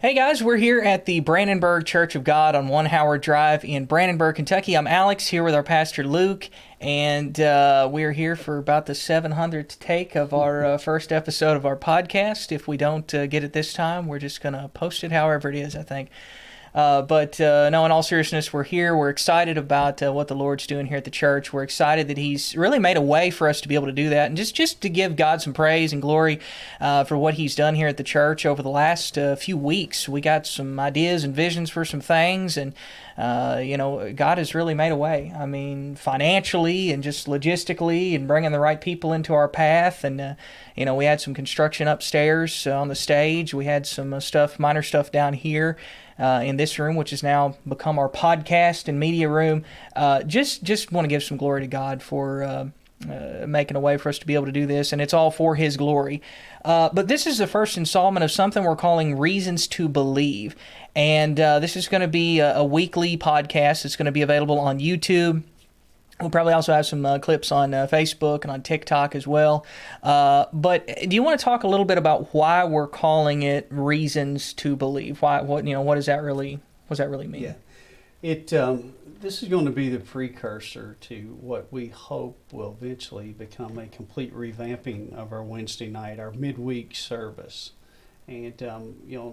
Hey guys, we're here at the Brandenburg Church of God on One Howard Drive in Brandenburg, Kentucky. I'm Alex here with our pastor Luke, and we're here for about the 700th take of our first episode of our podcast. If we don't get it this time, we're just going to post it however it is, I think. But no, in all seriousness, we're here. We're excited about what the Lord's doing here at the church. We're excited that He's really made a way for us to be able to do that, and just to give God some praise and glory for what He's done here at the church over the last few weeks. We got some ideas and visions for some things, and God has really made a way. I mean, financially and just logistically, and bringing the right people into our path. And we had some construction upstairs on the stage. We had some minor stuff down here. In this room, which has now become our podcast and media room. Just want to give some glory to God for making a way for us to be able to do this, and it's all for His glory. But this is the first installment of something we're calling Reasons to Believe, and this is going to be a weekly podcast. It's going to be available on YouTube. We'll probably also have some clips on Facebook and on TikTok as well. But do you want to talk a little bit about why we're calling it Reasons to Believe? What does that really mean? Yeah, this is going to be the precursor to what we hope will eventually become a complete revamping of our Wednesday night, our midweek service. And,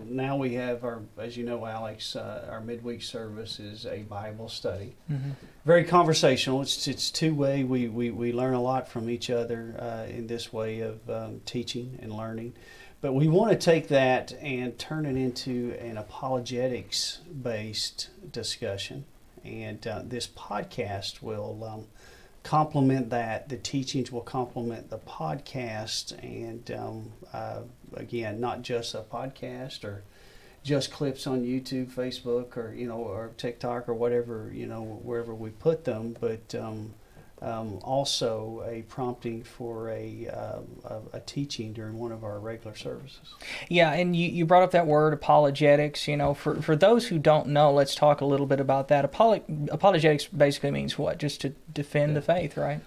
now we have as you know, Alex, our midweek service is a Bible study. Mm-hmm. Very conversational. It's two-way. We learn a lot from each other in this way of teaching and learning. But we want to take that and turn it into an apologetics-based discussion. And this podcast will complement that. The teachings will complement the podcast, and again, not just a podcast or just clips on YouTube, Facebook, or TikTok or whatever, wherever we put them, but also a prompting for a teaching during one of our regular services. Yeah, and you brought up that word apologetics. For those who don't know, let's talk a little bit about that. Apologetics basically means what? Just to defend the faith, right?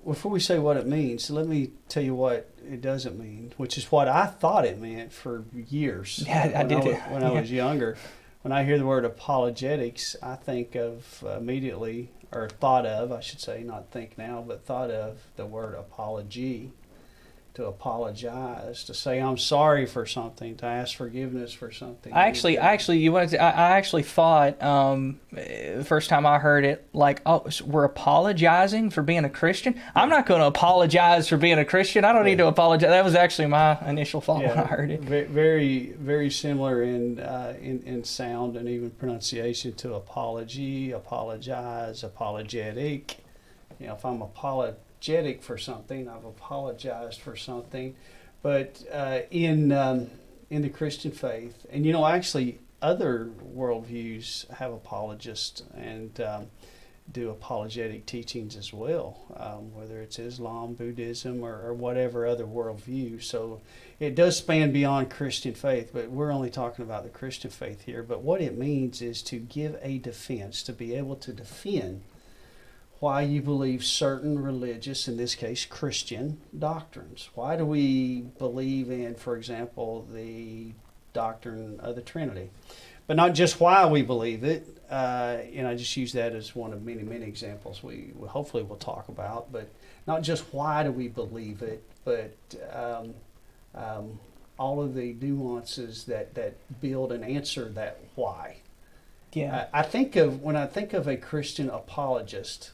Before we say what it means, let me tell you what it doesn't mean, which is what I thought it meant for years. Yeah, When I was younger. When I hear the word apologetics, I think of immediately, or thought of, I should say, not think now, but thought of the word apology, to apologize, to say I'm sorry for something, to ask forgiveness for something. I actually thought the first time I heard it, like, oh, so we're apologizing for being a Christian. I'm not going to apologize for being a Christian. I don't need to apologize. That was actually my initial thought when I heard it. Very, very similar in sound and even pronunciation to apology, apologize, apologetic. If I'm apologetic for something, I've apologized for something. But in the Christian faith, and actually other worldviews have apologists and do apologetic teachings as well, whether it's Islam, Buddhism, or whatever other worldview. So it does span beyond Christian faith, but we're only talking about the Christian faith here. But what it means is to give a defense, to be able to defend why you believe certain religious, in this case Christian, doctrines. Why do we believe in, for example, the doctrine of the Trinity? But not just why we believe it, and I just use that as one of many, many examples we hopefully will talk about, but not just why do we believe it, but all of the nuances that build and answer that why. Yeah. When I think of a Christian apologist,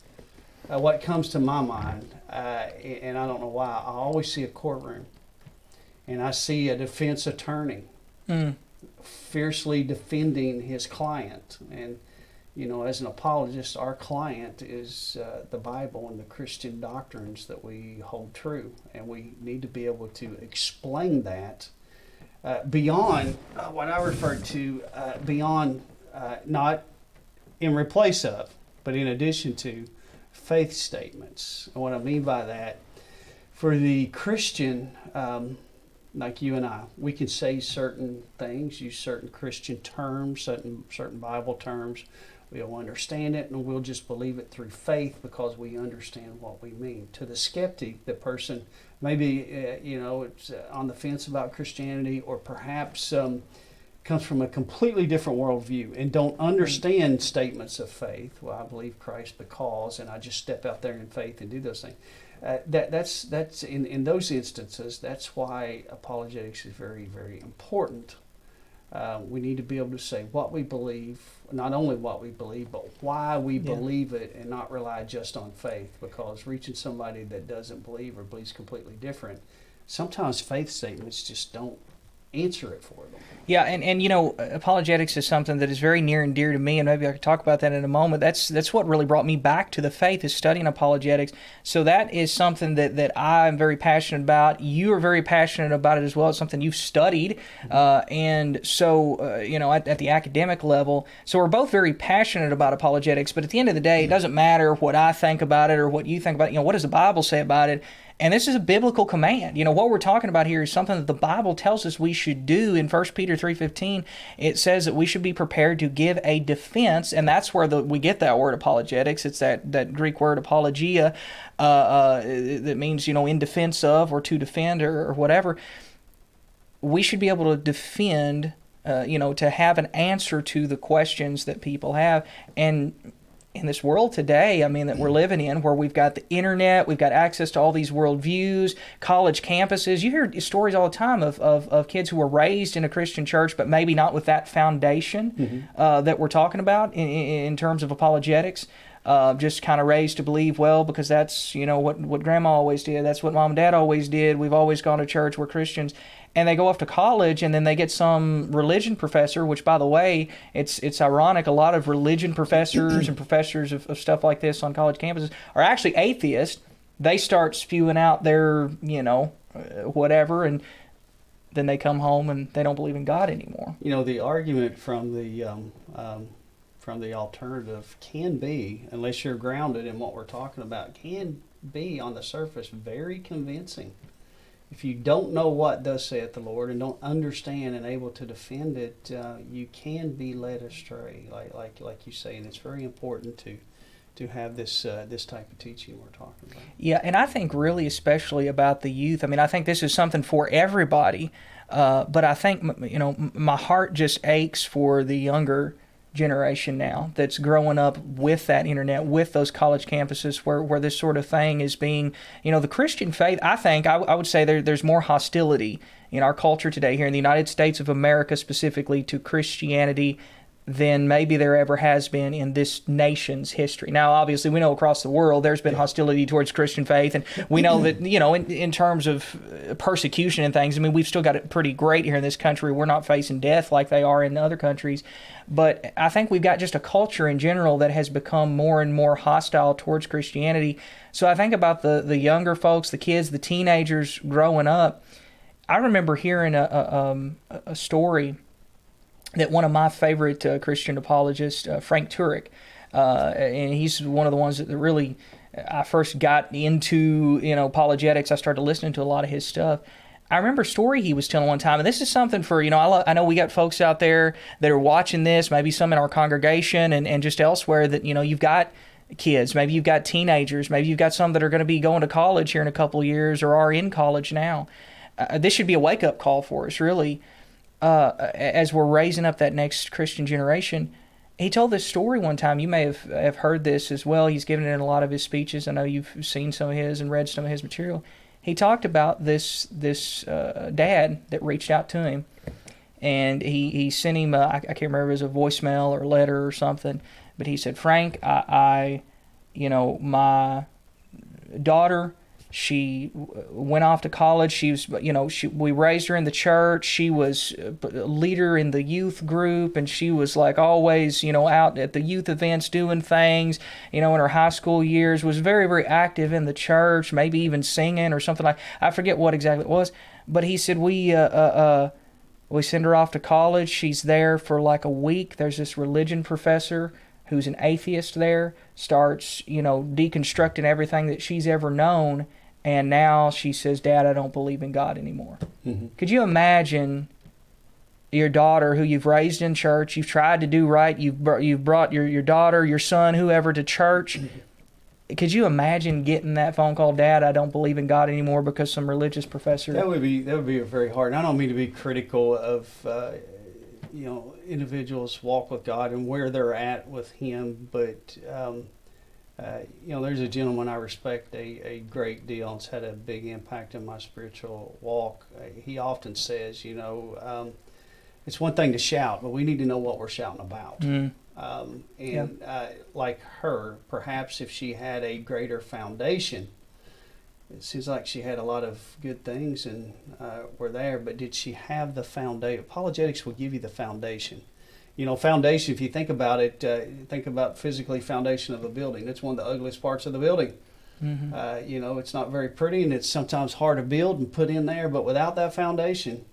what comes to my mind, and I don't know why, I always see a courtroom, and I see a defense attorney fiercely defending his client. And, as an apologist, our client is the Bible and the Christian doctrines that we hold true, and we need to be able to explain that beyond what I refer to, beyond not in replace of, but in addition to faith statements. And what I mean by that, for the Christian, like you and I, we can say certain things, use certain Christian terms, certain Bible terms. We'll understand it, and we'll just believe it through faith because we understand what we mean. To the skeptic, the person maybe it's on the fence about Christianity, or perhaps comes from a completely different worldview and don't understand statements of faith. Well, I believe Christ because, and I just step out there in faith and do those things. That's in those instances. That's why apologetics is very, very important. We need to be able to say what we believe, not only what we believe, but why we believe it, and not rely just on faith. Because reaching somebody that doesn't believe or believes completely different, sometimes faith statements just don't answer it for them. Yeah, and apologetics is something that is very near and dear to me, and maybe I could talk about that in a moment. That's what really brought me back to the faith, is studying apologetics. So that is something that I'm very passionate about. You are very passionate about it as well. It's something you've studied, and so at the academic level. So we're both very passionate about apologetics. But at the end of the day, it doesn't matter what I think about it or what you think about it. What does the Bible say about it? And this is a biblical command. What we're talking about here is something that the Bible tells us we should do. In 1 Peter 3:15, it says that we should be prepared to give a defense, and that's where we get that word apologetics. It's that Greek word apologia that means, in defense of, or to defend, or whatever. We should be able to defend, to have an answer to the questions that people have. And in this world today, that we're living in, where we've got the internet, we've got access to all these worldviews, college campuses. You hear stories all the time of kids who were raised in a Christian church, but maybe not with that foundation that we're talking about in terms of apologetics. Just kind of raised to believe, well, because that's, what grandma always did. That's what mom and dad always did. We've always gone to church. We're Christians. And they go off to college, and then they get some religion professor, which, by the way, it's ironic. A lot of religion professors and professors of stuff like this on college campuses are actually atheists. They start spewing out their, whatever, and then they come home and they don't believe in God anymore. The argument from the alternative can be, unless you're grounded in what we're talking about, can be on the surface very convincing. If you don't know what thus saith the Lord and don't understand and able to defend it, you can be led astray, like you say, and it's very important to have this type of teaching we're talking about. Yeah, and I think really especially about the youth. I think this is something for everybody, but I think my heart just aches for the younger generation now that's growing up with that internet, with those college campuses where this sort of thing is being, the Christian faith. I think I would say there's more hostility in our culture today here in the United States of America specifically to Christianity than maybe there ever has been in this nation's history. Now, obviously, we know across the world there's been hostility towards Christian faith, and we know that, in terms of persecution and things, we've still got it pretty great here in this country. We're not facing death like they are in other countries. But I think we've got just a culture in general that has become more and more hostile towards Christianity. So I think about the younger folks, the kids, the teenagers growing up. I remember hearing a story that one of my favorite Christian apologists, Frank Turek, and he's one of the ones that really I first got into, apologetics. I started listening to a lot of his stuff. I remember a story he was telling one time, and this is something for, I know we got folks out there that are watching this, maybe some in our congregation and just elsewhere that, you've got kids, maybe you've got teenagers, maybe you've got some that are going to be going to college here in a couple of years or are in college now. This should be a wake-up call for us, really. As we're raising up that next Christian generation. He told this story one time. You may have heard this as well. He's given it in a lot of his speeches. I know you've seen some of his and read some of his material. He talked about this dad that reached out to him, and he sent him, I can't remember if it was a voicemail or a letter or something, but he said, Frank, my daughter, she went off to college. She was, we raised her in the church. She was a leader in the youth group, and she was like always, out at the youth events doing things, in her high school years, was very, very active in the church, maybe even singing or something like, I forget what exactly it was. But he said, we send her off to college. She's there for like a week. There's this religion professor who's an atheist there, starts, deconstructing everything that she's ever known. And now she says, Dad, I don't believe in God anymore. Mm-hmm. Could you imagine your daughter who you've raised in church, you've tried to do right, you've brought your daughter, your son, whoever to church. Mm-hmm. Could you imagine getting that phone call, Dad, I don't believe in God anymore because some religious professor... That would be very hard. And I don't mean to be critical of individuals walk with God and where they're at with Him. But there's a gentleman I respect a great deal. It's had a big impact in my spiritual walk. He often says, it's one thing to shout, but we need to know what we're shouting about. Like her, perhaps if she had a greater foundation, it seems like she had a lot of good things and were there, but did she have the foundation? Apologetics will give you the foundation. Foundation, if you think about it, think about physically foundation of a building. It's one of the ugliest parts of the building. It's not very pretty, and it's sometimes hard to build and put in there, but without that foundation,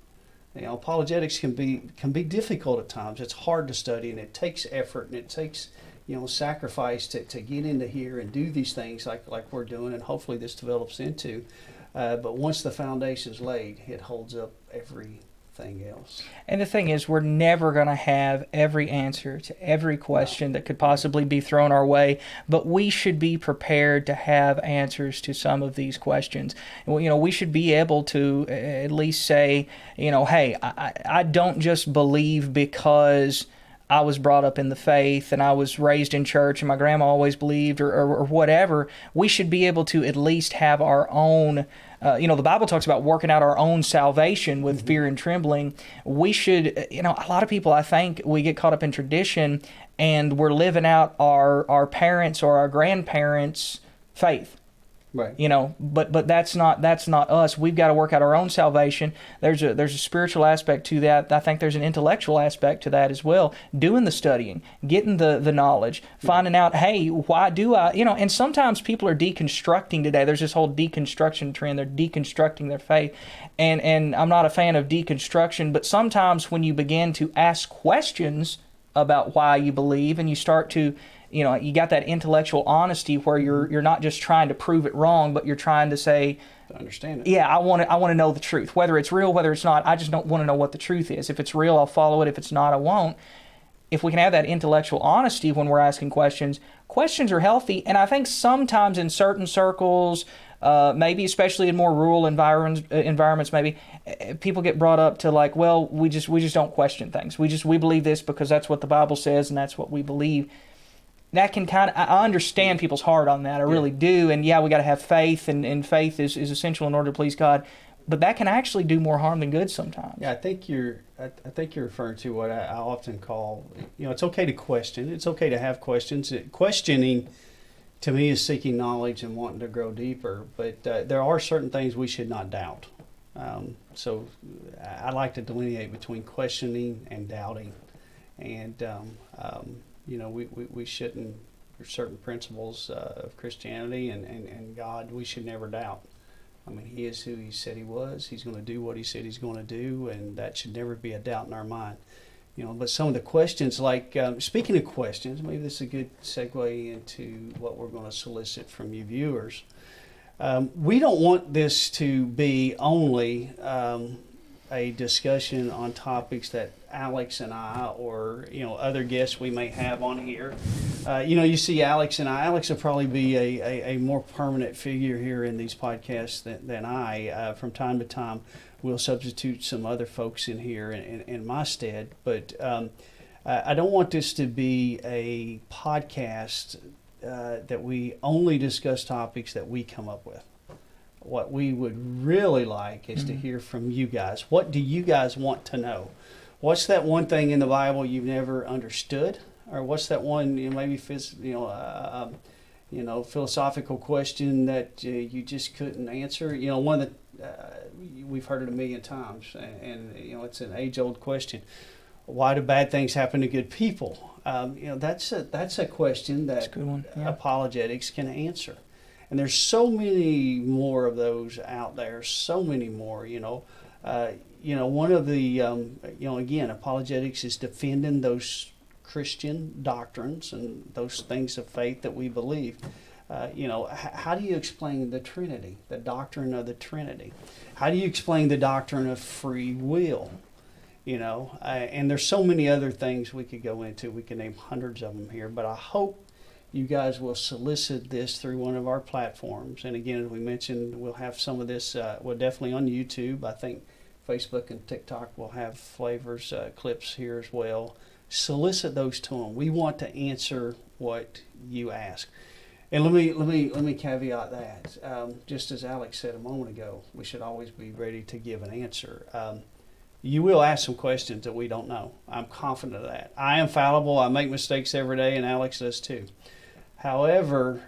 apologetics can be difficult at times. It's hard to study, and it takes effort, and it takes sacrifice to get into here and do these things like we're doing, and hopefully this develops into. But once the foundation's laid, it holds up everything else. And the thing is, we're never going to have every answer to every question that could possibly be thrown our way, but we should be prepared to have answers to some of these questions. We should be able to at least say, hey, I don't just believe because I was brought up in the faith and I was raised in church and my grandma always believed or whatever. We should be able to at least have our own, the Bible talks about working out our own salvation with fear and trembling. We should, a lot of people, I think, we get caught up in tradition and we're living out our parents' or our grandparents' faith. Right. But that's not us. We've got to work out our own salvation. There's a spiritual aspect to that. I think there's an intellectual aspect to that as well. Doing the studying, getting the knowledge, finding out, hey, why do I, and sometimes people are deconstructing today. There's this whole deconstruction trend. They're deconstructing their faith. And I'm not a fan of deconstruction, but sometimes when you begin to ask questions about why you believe and you start to you got that intellectual honesty where you're not just trying to prove it wrong, but you're trying to say, to understand it. Yeah, I want to know the truth, whether it's real, whether it's not. I just don't want to know what the truth is. If it's real, I'll follow it. If it's not, I won't. If we can have that intellectual honesty when we're asking questions are healthy. And I think sometimes in certain circles, maybe especially in more rural environments, maybe people get brought up to like, well, we just don't question things. We believe this because that's what the Bible says and that's what we believe. That can I understand people's heart on that. I really do. And yeah, we got to have faith, and faith is essential in order to please God. But that can actually do more harm than good sometimes. Yeah, I think you're referring to what I often call, it's okay to question. It's okay to have questions. Questioning, to me, is seeking knowledge and wanting to grow deeper. But there are certain things we should not doubt. So I like to delineate between questioning and doubting. And we shouldn't, there's certain principles of Christianity and God we should never doubt. I mean, He is who He said He was. He's going to do what He said He's going to do, and that should never be a doubt in our mind. But some of the questions, like, speaking of questions, maybe this is a good segue into what we're going to solicit from you viewers. We don't want this to be only a discussion on topics that Alex and I or other guests we may have on here. You see Alex and I. Alex will probably be a more permanent figure here in these podcasts than I. From time to time, we'll substitute some other folks in here in my stead. But I don't want this to be a podcast that we only discuss topics that we come up with. What we would really like is to hear from you guys. What do you guys want to know? What's that one thing in the Bible you've never understood? Or what's that one, maybe philosophical question that you just couldn't answer? One that we've heard it a million times, and it's an age-old question. Why do bad things happen to good people? That's a question that That's a good one. Yeah. Apologetics can answer. And there's so many more of those out there, so many more, one of the, again, apologetics is defending those Christian doctrines and those things of faith that we believe. How do you explain the Trinity, the doctrine of the Trinity? How do you explain the doctrine of free will? And there's so many other things we could go into. We can name hundreds of them here, but I hope you guys will solicit this through one of our platforms. And again, as we mentioned, we'll have some of this, definitely on YouTube. I think Facebook and TikTok will have flavors, clips here as well. Solicit those to them. We want to answer what you ask. And let me caveat that. Just as Alex said a moment ago, we should always be ready to give an answer. You will ask some questions that we don't know. I'm confident of that. I am fallible. I make mistakes every day, and Alex does too. However,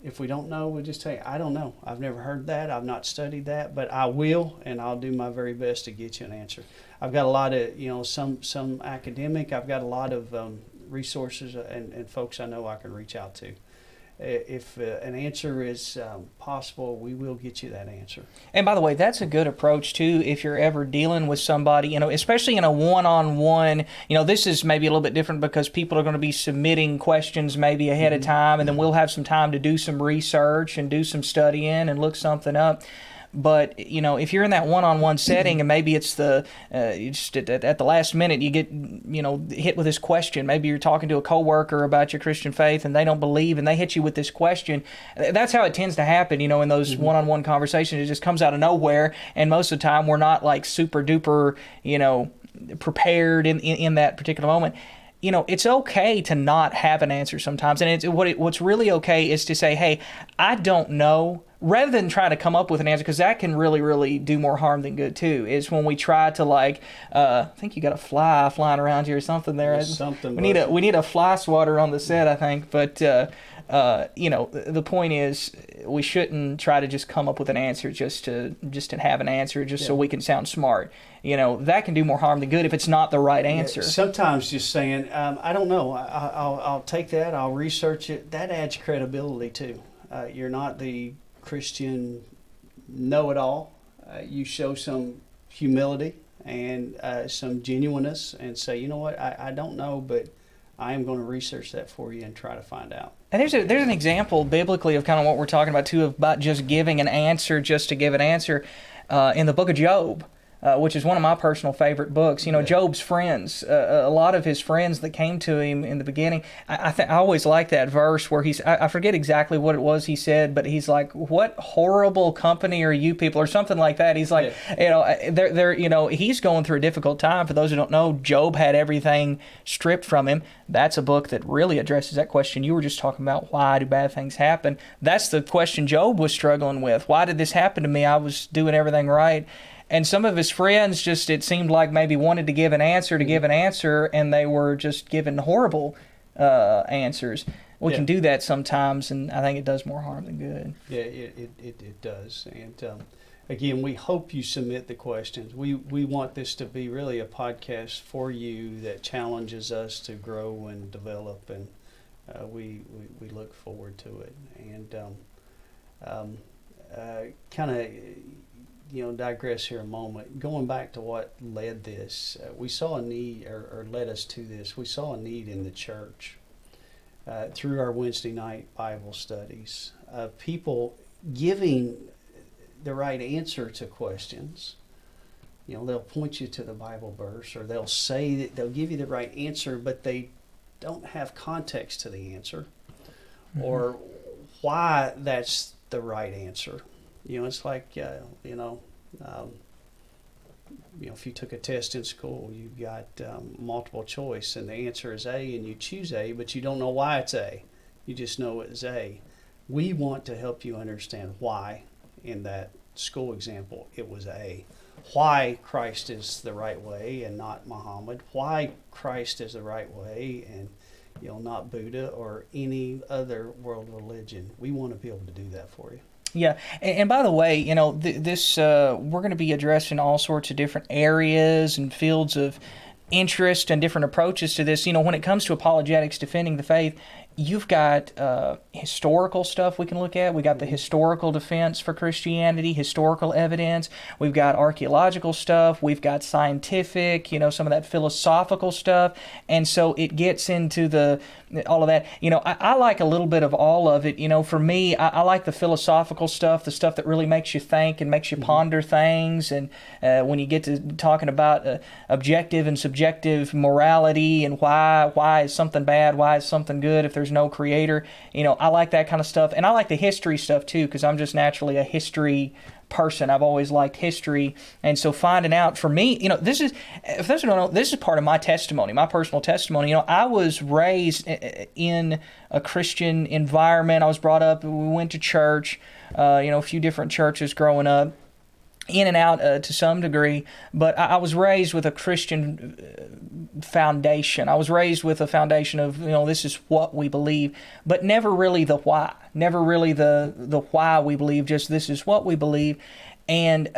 if we don't know, we'll just tell you, I don't know. I've never heard that. I've not studied that, but I will, and I'll do my very best to get you an answer. I've got a lot of, some academic. I've got a lot of resources and folks I know I can reach out to. If an answer is possible, we will get you that answer. And by the way, that's a good approach too if you're ever dealing with somebody, especially in a one-on-one. This is maybe a little bit different because people are going to be submitting questions maybe ahead of time, and then we'll have some time to do some research and do some studying and look something up. But, if you're in that one-on-one setting and maybe it's just at the last minute you get, hit with this question. Maybe you're talking to a coworker about your Christian faith and they don't believe and they hit you with this question. That's how it tends to happen, in those one-on-one conversations. It just comes out of nowhere, and most of the time we're not like super duper, prepared in that particular moment. It's okay to not have an answer sometimes. And what's really okay is to say, hey, I don't know, rather than trying to come up with an answer, because that can really, really do more harm than good too, is when we try to I think you got a fly flying around here or something there. We need a fly swatter on the set, I think. But, the point is we shouldn't try to just come up with an answer just to have an answer so we can sound smart. That can do more harm than good if it's not the right answer. Sometimes just saying, I don't know, I'll take that, I'll research it, that adds credibility too. You're not the Christian know-it-all. You show some humility and some genuineness and say, you know what, I don't know, but I am going to research that for you and try to find out. And there's an example biblically of kind of what we're talking about too, about just giving an answer just to give an answer in the book of Job. Which is one of my personal favorite books. Job's friends, a lot of his friends that came to him in the beginning, I always like that verse where I forget exactly what it was he said, but he's like, what horrible company are you people, or something like that. He's like, he's going through a difficult time. For those who don't know, Job had everything stripped from him. That's a book that really addresses that question you were just talking about. Why do bad things happen? That's the question Job was struggling with. Why did this happen to me? I was doing everything right. And some of his friends it seemed like maybe wanted to give an answer, and they were just giving horrible answers. We can do that sometimes, and I think it does more harm than good. Yeah, it does. And again, we hope you submit the questions. We want this to be really a podcast for you that challenges us to grow and develop, and we look forward to it. And kind of, digress here a moment. Going back to what led this, we saw a need, or led us to this. We saw a need in the church through our Wednesday night Bible studies. People giving the right answer to questions. They'll point you to the Bible verse, or they'll say that they'll give you the right answer, but they don't have context to the answer, or why that's the right answer. It's like, if you took a test in school, you got multiple choice, and the answer is A, and you choose A, but you don't know why it's A. You just know it's A. We want to help you understand why, in that school example, it was A. Why Christ is the right way and not Muhammad. Why Christ is the right way and not Buddha or any other world religion. We want to be able to do that for you. Yeah, and by the way, this we're going to be addressing all sorts of different areas and fields of interest and different approaches to this. When it comes to apologetics, defending the faith, you've got historical stuff we can look at. We got the historical defense for Christianity, historical evidence. We've got archaeological stuff. We've got scientific, some of that philosophical stuff. And so it gets into all of that. I like a little bit of all of it. For me, I like the philosophical stuff, the stuff that really makes you think and makes you ponder things. And when you get to talking about objective and subjective morality and why is something bad, why is something good if there's no creator, I like that kind of stuff. And I like the history stuff too, because I'm just naturally a history person. I've always liked history. And so finding out for me, this is, if those who don't know, this is part of my testimony, my personal testimony. I was raised in a Christian environment. I was brought up, we went to church, a few different churches growing up, in and out to some degree, but I was raised with a Christian foundation. I was raised with a foundation of, this is what we believe, but never really the why. Never really the why we believe, just this is what we believe. And,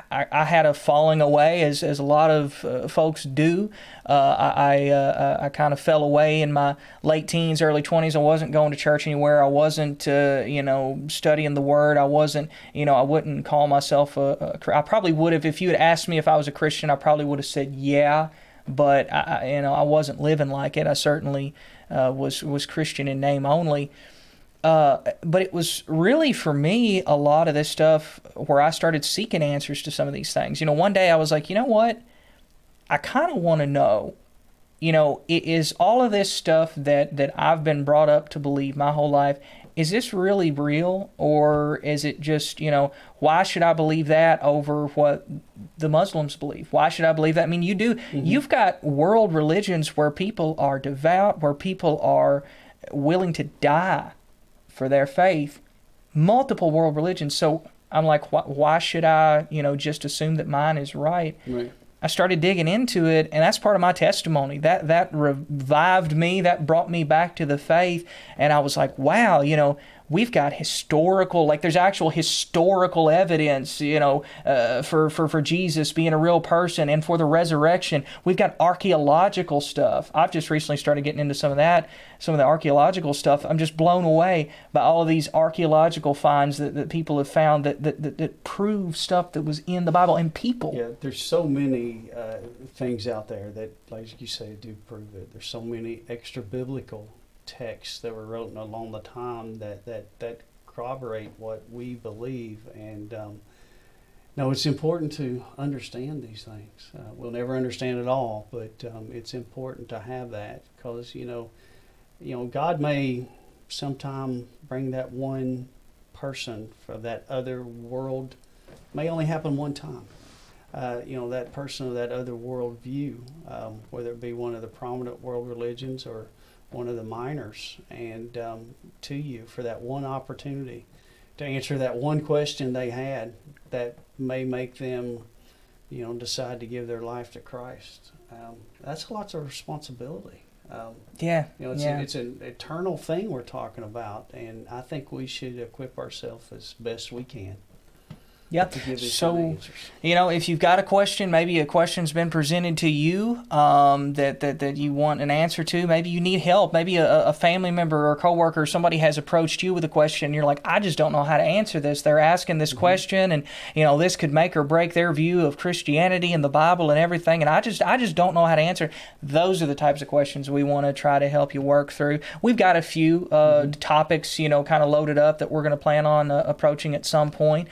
I had a falling away, as a lot of folks do. I kind of fell away in my late teens, early 20s. I wasn't going to church anywhere. I wasn't, studying the Word. I wasn't, I wouldn't call myself I probably would have, if you had asked me if I was a Christian, I probably would have said yeah, but, I wasn't living like it. I certainly was Christian in name only. But it was really, for me, a lot of this stuff where I started seeking answers to some of these things. One day I was like, you know what? I kind of want to know, is all of this stuff that I've been brought up to believe my whole life, is this really real? Or is it just, why should I believe that over what the Muslims believe? Why should I believe that? I mean, you've got world religions where people are devout, where people are willing to die for their faith, multiple world religions. So I'm like, why should I, just assume that mine is right? Right. I started digging into it, and that's part of my testimony. That revived me, that brought me back to the faith, and I was like, wow, we've got there's actual historical evidence, for Jesus being a real person and for the resurrection. We've got archaeological stuff. I've just recently started getting into some of the archaeological stuff. I'm just blown away by all of these archaeological finds that people have found that prove stuff that was in the Bible and people. Yeah, there's so many things out there that, like you say, do prove it. There's so many extra biblical texts that were written along the time that corroborate what we believe. And no, it's important to understand these things. We'll never understand it all, but it's important to have that, because God may sometime bring that one person from that other world. May only happen one time. That person of that other world view, whether it be one of the prominent world religions or one of the minors, and to you for that one opportunity to answer that one question they had that may make them, decide to give their life to Christ. That's lots of responsibility. It's an eternal thing we're talking about, and I think we should equip ourselves as best we can. Yep. So, if you've got a question, maybe a question's been presented to you that you want an answer to. Maybe you need help. Maybe a family member or a coworker or somebody has approached you with a question. And you're like, I just don't know how to answer this. They're asking this question, and this could make or break their view of Christianity and the Bible and everything. And I just don't know how to answer. Those are the types of questions we want to try to help you work through. We've got a few topics, kind of loaded up that we're going to plan on approaching at some point.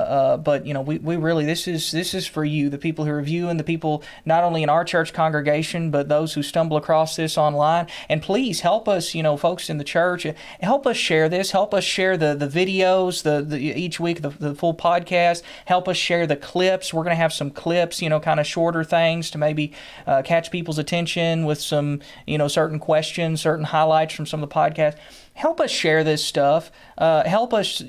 But we really, this is for you, the people who are viewing, the people not only in our church congregation, but those who stumble across this online. And please help us, folks in the church, help us share this. Help us share the videos, the each week the full podcast. Help us share the clips. We're going to have some clips, kind of shorter things to maybe catch people's attention with some, certain questions, certain highlights from some of the podcasts. Help us share this stuff. Help us,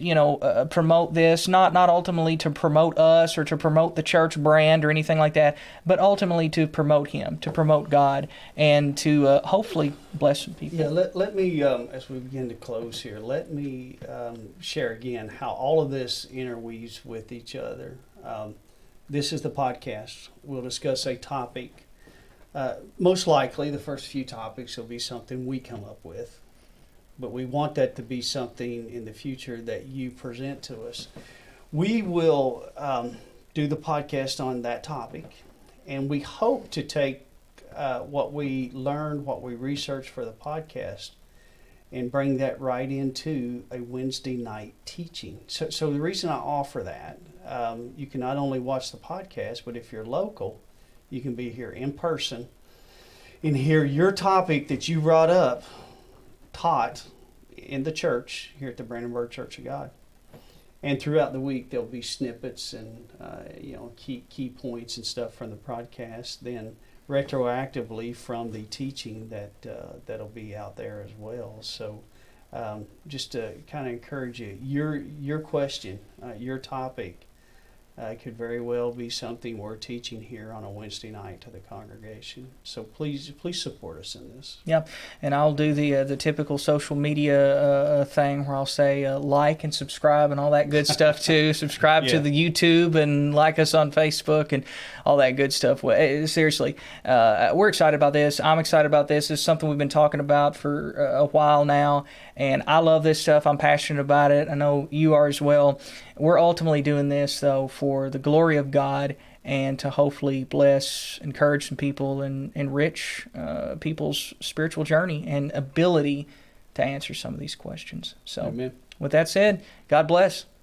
promote this, not ultimately to promote us or to promote the church brand or anything like that, but ultimately to promote Him, to promote God, and to hopefully bless some people. Yeah, let me, as we begin to close here, let me share again how all of this interweaves with each other. This is the podcast. We'll discuss a topic. Most likely, the first few topics will be something we come up with. But we want that to be something in the future that you present to us. We will do the podcast on that topic, and we hope to take what we learned, what we researched for the podcast, and bring that right into a Wednesday night teaching. So the reason I offer that, you can not only watch the podcast, but if you're local, you can be here in person and hear your topic that you brought up taught in the church here at the Brandenburg Church of God. and throughout the week there'll be snippets and key points and stuff from the podcast. Then retroactively from the teaching that'll be out there as well. So just to kind of encourage you, your question, your topic could very well be something we're teaching here on a Wednesday night to the congregation. So please support us in this. Yeah, and I'll do the typical social media thing where I'll say like and subscribe and all that good stuff too. Subscribe to the YouTube and like us on Facebook and all that good stuff. Seriously, we're excited about this. I'm excited about this. It's something we've been talking about for a while now, and I love this stuff. I'm passionate about it. I know you are as well. We're ultimately doing this, though, for the glory of God and to hopefully bless, encourage some people, and enrich people's spiritual journey and ability to answer some of these questions. So, Amen. With that said, God bless.